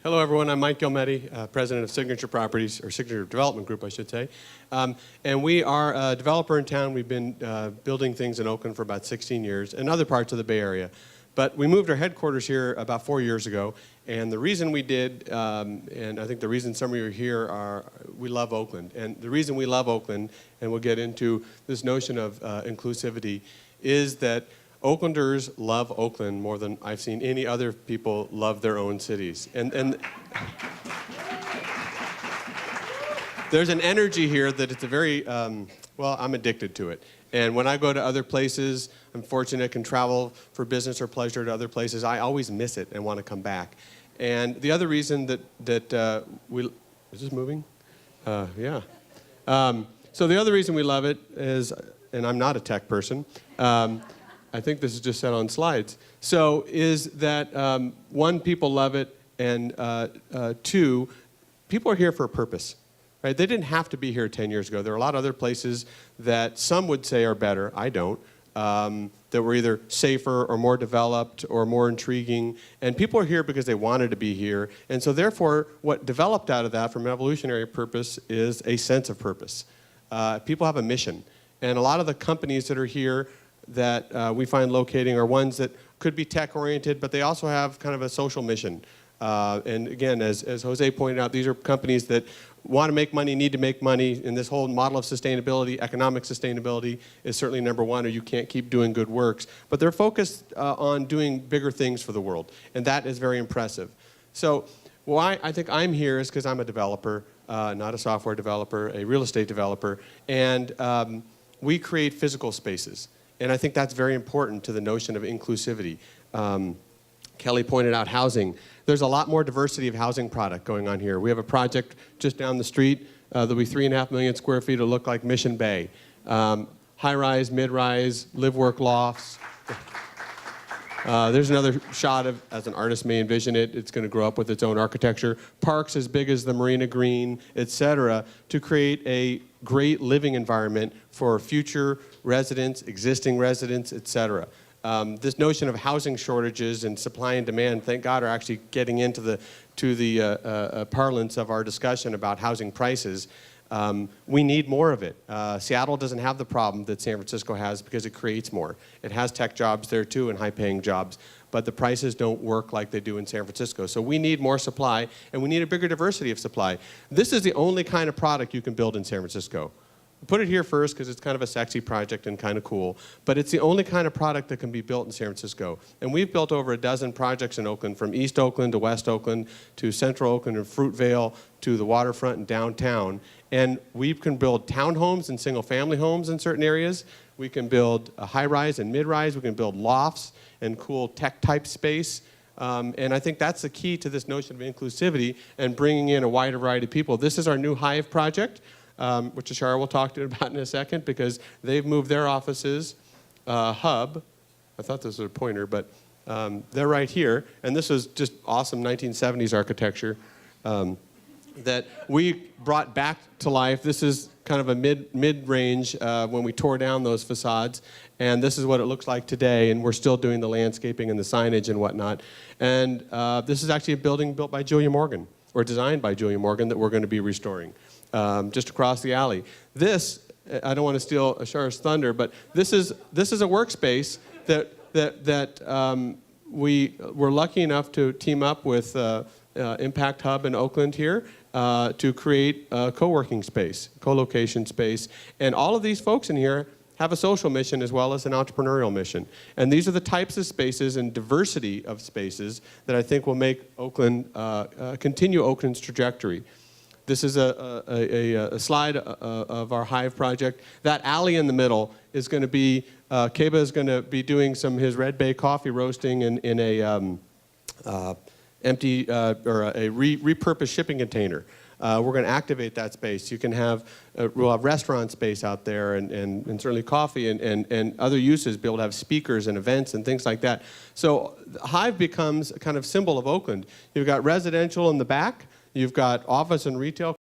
Hello, everyone. I'm Mike Ghielmetti, president of Signature Properties, or Signature Development Group, I should say. And we are a developer in town. We've been building things in Oakland for about 16 years and other parts of the Bay Area. But we moved our headquarters here about 4 years ago. And the reason we did, and I think the reason some of you are here are, we love Oakland. And the reason we love Oakland, and we'll get into this notion of inclusivity, is that Oaklanders love Oakland more than I've seen any other people love their own cities. And there's an energy here that it's a very, well, I'm addicted to it. And when I go to other places, I'm fortunate I can travel for business or pleasure to other places. I always miss it and want to come back. And the other reason that we, is this moving? Yeah. So the other reason we love it is, and I'm not a tech person, I think this is just set on slides. So is that, one, people love it, and two, people are here for a purpose. Right? They didn't have to be here 10 years ago. There are a lot of other places that some would say are better, I don't, that were either safer or more developed or more intriguing. And people are here because they wanted to be here. And so therefore, what developed out of that from an evolutionary purpose is a sense of purpose. People have a mission. And a lot of the companies that are here that we find locating are ones that could be tech-oriented, but they also have kind of a social mission. And again, as Jose pointed out, these are companies that want to make money, need to make money, and this whole model of sustainability, economic sustainability, is certainly number one, or you can't keep doing good works. But they're focused on doing bigger things for the world, and that is very impressive. So why I think I'm here is because I'm a developer, not a software developer, a real estate developer, and we create physical spaces. And I think that's very important to the notion of inclusivity. Kelly pointed out housing. There's a lot more diversity of housing product going on here. We have a project just down the street. There'll be 3.5 million square feet. It'll look like Mission Bay. High-rise, mid-rise, live-work lofts. There's another shot of, as an artist may envision it, it's going to grow up with its own architecture. Parks as big as the Marina Green, etc., to create a great living environment for future residents, existing residents, etc. This notion of housing shortages and supply and demand, thank God, are actually getting into the parlance of our discussion about housing prices. We need more of it. Seattle doesn't have the problem that San Francisco has because it creates more. It has tech jobs there too and high-paying jobs, but the prices don't work like they do in San Francisco. So we need more supply, and we need a bigger diversity of supply. This is the only kind of product you can build in San Francisco. Put it here first because it's kind of a sexy project and kind of cool, but it's the only kind of product that can be built in San Francisco. And we've built over a dozen projects in Oakland, from East Oakland to West Oakland to Central Oakland and Fruitvale to the waterfront and downtown. And we can build townhomes and single-family homes in certain areas. We can build a high-rise and mid-rise. We can build lofts and cool tech-type space. And I think that's the key to this notion of inclusivity and bringing in a wider variety of people. This is our new Hive project, which Ashara will talk to you about in a second, because they've moved their offices, hub. I thought this was a pointer, but they're right here. And this was just awesome 1970s architecture that we brought back to life. This is kind of a mid-range when we tore down those facades. And this is what it looks like today. And we're still doing the landscaping and the signage and whatnot. And this is actually a building built by Julia Morgan, or designed by Julia Morgan, that we're going to be restoring. Just across the alley. This, I don't want to steal Ashara's thunder, but this is a workspace that we were lucky enough to team up with Impact Hub in Oakland here to create a co-working space, co-location space. And all of these folks in here have a social mission as well as an entrepreneurial mission. And these are the types of spaces and diversity of spaces that I think will make Oakland, continue Oakland's trajectory. This is a slide of our Hive project. That alley in the middle is going to be, Keba is going to be doing his Red Bay coffee roasting in a empty, or a repurposed shipping container. We're going to activate that space. You can have, we'll have restaurant space out there and certainly coffee and other uses, be able to have speakers and events and things like that. So Hive becomes a kind of symbol of Oakland. You've got residential in the back. You've got office and retail